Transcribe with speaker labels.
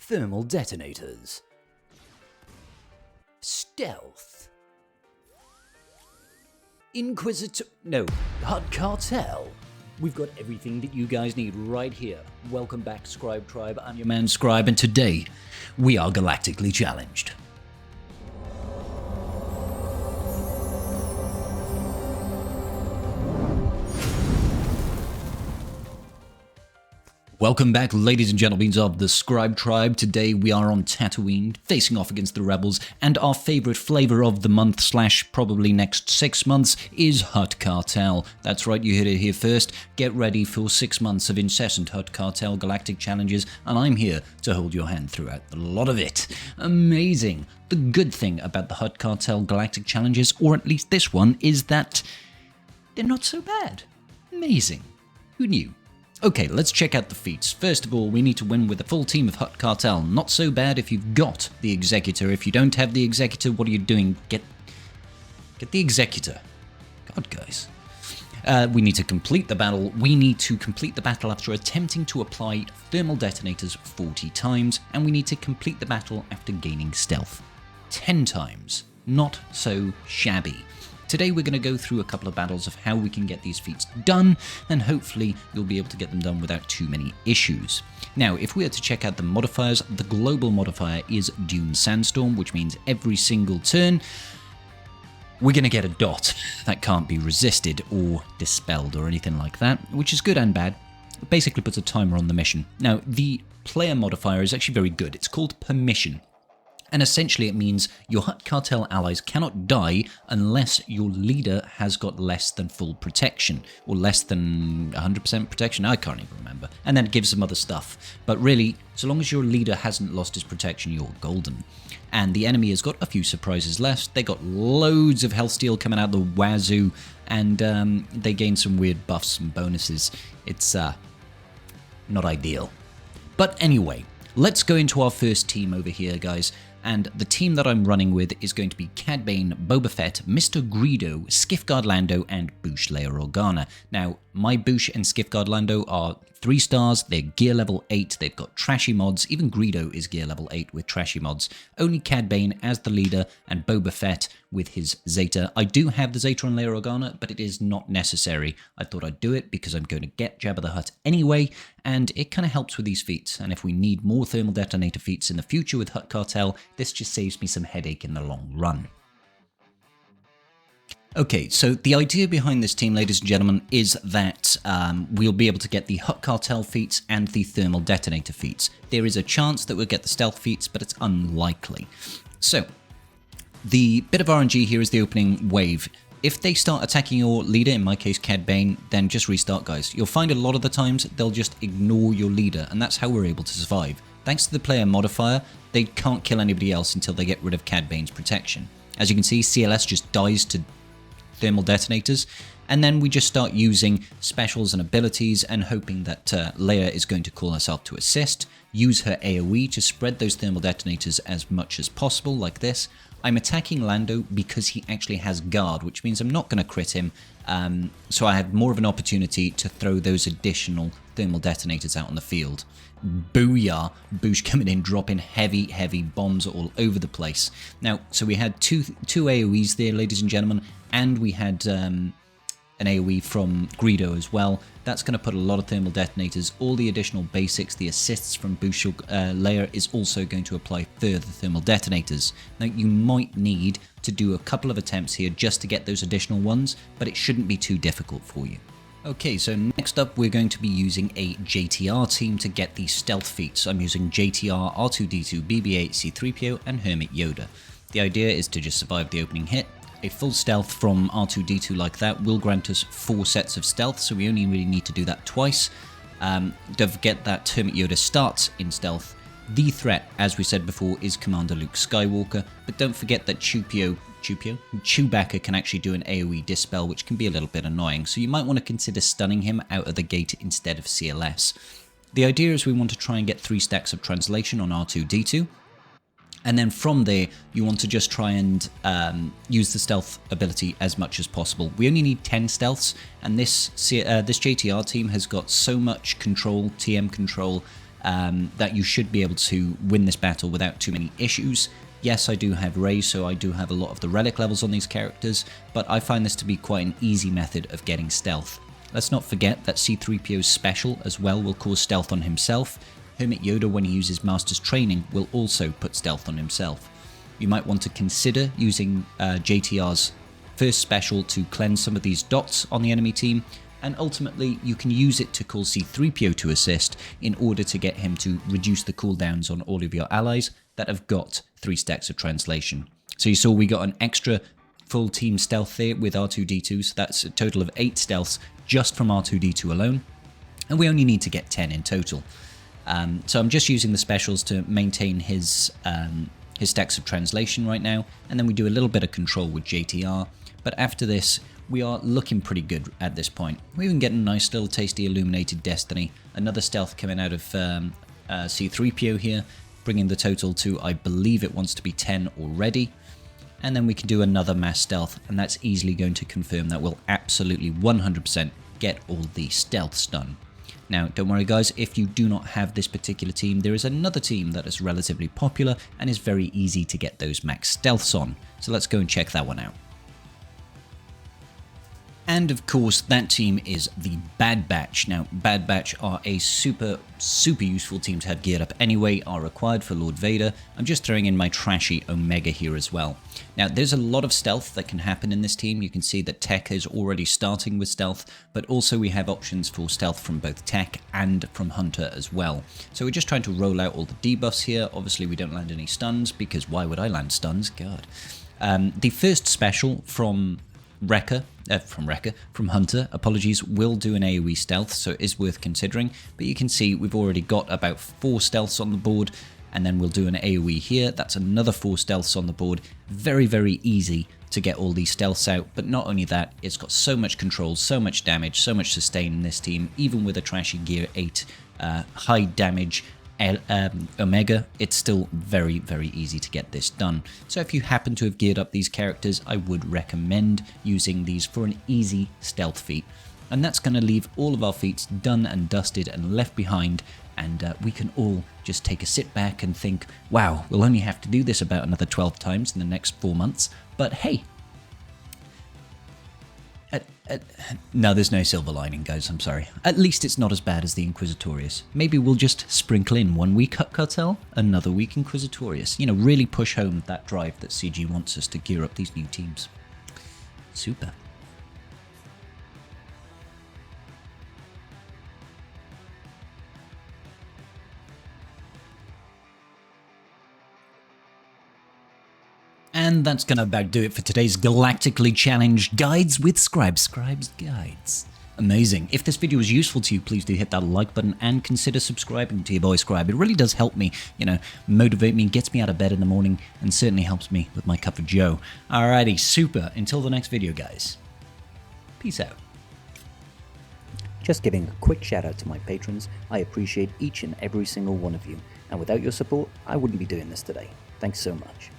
Speaker 1: Thermal Detonators, Stealth, Hutt Cartel. We've got everything that you guys need right here. Welcome back, Scribe Tribe. I'm your man Scribe, and today we are galactically challenged. Welcome back, ladies and gentlemen of the Scribe Tribe. Today we are on Tatooine, facing off against the Rebels, and our favourite flavour of the month / probably next 6 months is Hutt Cartel. That's right, you heard it here first. Get ready for 6 months of incessant Hutt Cartel galactic challenges, and I'm here to hold your hand throughout a lot of it. Amazing. The good thing about the Hutt Cartel galactic challenges, or at least this one, is that they're not so bad. Amazing. Who knew? Okay, let's check out the feats. First of all, we need to win with a full team of Hutt Cartel. Not so bad if you've got the Executor. If you don't have the Executor, what are you doing? Get the Executor. God, guys. We need to complete the battle. We need to complete the battle after attempting to apply thermal detonators 40 times, and we need to complete the battle after gaining stealth 10 times. Not so shabby. Today we're going to go through a couple of battles of how we can get these feats done, and hopefully you'll be able to get them done without too many issues. Now, if we are to check out the modifiers, the global modifier is Dune Sandstorm, which means every single turn we're going to get a dot that can't be resisted or dispelled or anything like that, which is good and bad. It basically puts a timer on the mission. Now, the player modifier is actually very good. It's called Permission. And essentially it means your Hutt Cartel allies cannot die unless your leader has got less than full protection, or less than 100% protection, I can't even remember. And then it gives some other stuff. But really, so long as your leader hasn't lost his protection, you're golden. And the enemy has got a few surprises left. They got loads of health steal coming out the wazoo, and they gain some weird buffs and bonuses. It's not ideal. But anyway, let's go into our first team over here, guys. And the team that I'm running with is going to be Cad Bane, Boba Fett, Mr. Greedo, Skiffguard Lando, and Boushh Leia Organa. Now, my Boushh and Skiffguard Lando are 3 stars, they're gear level 8, they've got trashy mods, even Greedo is gear level 8 with trashy mods. Only Cad Bane as the leader, and Boba Fett with his Zeta. I do have the Zeta on Leia Organa, but it is not necessary. I thought I'd do it because I'm going to get Jabba the Hutt anyway, and it kind of helps with these feats. And if we need more thermal detonator feats in the future with Hutt Cartel, this just saves me some headache in the long run. Okay, so the idea behind this team, ladies and gentlemen, is that we'll be able to get the Hutt Cartel feats and the thermal detonator feats. There is a chance that we'll get the stealth feats, but it's unlikely. So, the bit of RNG here is the opening wave. If they start attacking your leader, in my case Cad Bane, then just restart, guys. You'll find a lot of the times they'll just ignore your leader, and that's how we're able to survive. Thanks to the player modifier, they can't kill anybody else until they get rid of Cad Bane's protection. As you can see, CLS just dies to thermal detonators, and then we just start using specials and abilities and hoping that Leia is going to call herself to assist, use her AoE to spread those thermal detonators as much as possible, like this. I'm attacking Lando because he actually has guard, which means I'm not going to crit him, so I have more of an opportunity to throw those additional thermal detonators out on the field. Booyah! Boushh coming in, dropping heavy bombs all over the place. Now, so we had two AoEs there, ladies and gentlemen, and we had an AoE from Greedo as well. That's going to put a lot of thermal detonators. All the additional basics, the assists from Boushh Leia is also going to apply further thermal detonators. Now, you might need to do a couple of attempts here just to get those additional ones, but it shouldn't be too difficult for you. Okay, so next up we're going to be using a JTR team to get these stealth feats. I'm using JTR, R2-D2, BB-8, C-3PO, and Hermit Yoda. The idea is to just survive the opening hit. A full stealth from R2-D2 like that will grant us 4 sets of stealth, so we only really need to do that twice. Don't forget that Hermit Yoda starts in stealth. The threat, as we said before, is Commander Luke Skywalker, but don't forget that Chewbacca can actually do an AoE dispel, which can be a little bit annoying, so you might want to consider stunning him out of the gate instead of CLS. The idea is we want to try and get 3 stacks of translation on R2-D2, and then from there you want to just try and use the stealth ability as much as possible. We only need 10 stealths, and this JTR team has got so much control, TM control, that you should be able to win this battle without too many issues. Yes, I do have Raise, so I do have a lot of the relic levels on these characters, but I find this to be quite an easy method of getting stealth. Let's not forget that C-3PO's special as well will cause stealth on himself. Hermit Yoda, when he uses Master's Training, will also put stealth on himself. You might want to consider using JTR's first special to cleanse some of these dots on the enemy team, and ultimately you can use it to call C-3PO to assist in order to get him to reduce the cooldowns on all of your allies that have got 3 stacks of translation. So you saw we got an extra full team stealth there with R2-D2, so that's a total of 8 stealths just from R2-D2 alone, and we only need to get 10 in total. So I'm just using the specials to maintain his stacks of translation right now, and then we do a little bit of control with JTR, but after this we are looking pretty good at this point. We even get a nice little tasty Illuminated Destiny, another stealth coming out of C-3PO here, bringing the total to, I believe it wants to be 10 already. And then we can do another mass stealth, and that's easily going to confirm that we'll absolutely 100% get all the stealths done. Now, don't worry guys, if you do not have this particular team, there is another team that is relatively popular and is very easy to get those max stealths on. So let's go and check that one out. And of course, that team is the Bad Batch. Now, Bad Batch are a super useful team to have geared up anyway, are required for Lord Vader. I'm just throwing in my trashy Omega here as well. Now, there's a lot of stealth that can happen in this team. You can see that Tech is already starting with stealth, but also we have options for stealth from both Tech and from Hunter as well. So we're just trying to roll out all the debuffs here. Obviously, we don't land any stuns, because why would I land stuns? God. The first special from Hunter, apologies, will do an AoE stealth, so it is worth considering, but you can see we've already got about 4 stealths on the board, and then we'll do an AoE here, that's another 4 stealths on the board. Very easy to get all these stealths out, but not only that, it's got so much control, so much damage, so much sustain in this team, even with a trashy Gear 8 high damage Omega, it's still very easy to get this done. So if you happen to have geared up these characters, I would recommend using these for an easy stealth feat. And that's going to leave all of our feats done and dusted and left behind, and we can all just take a sit back and think, wow, we'll only have to do this about another 12 times in the next 4 months, but hey, no, there's no silver lining, guys, I'm sorry. At least it's not as bad as the Inquisitorius. Maybe we'll just sprinkle in 1 week Hutt Cartel, another week Inquisitorius. You know, really push home that drive that CG wants us to gear up these new teams. Super. And that's going to about do it for today's Galactically Challenged Guides with Scribes Guides. Amazing. If this video was useful to you, please do hit that like button and consider subscribing to your boy Scribe. It really does help me, you know, motivate me, gets me out of bed in the morning, and certainly helps me with my cup of joe. Alrighty, super. Until the next video, guys. Peace out.
Speaker 2: Just giving a quick shout out to my patrons. I appreciate each and every single one of you, and without your support, I wouldn't be doing this today. Thanks so much.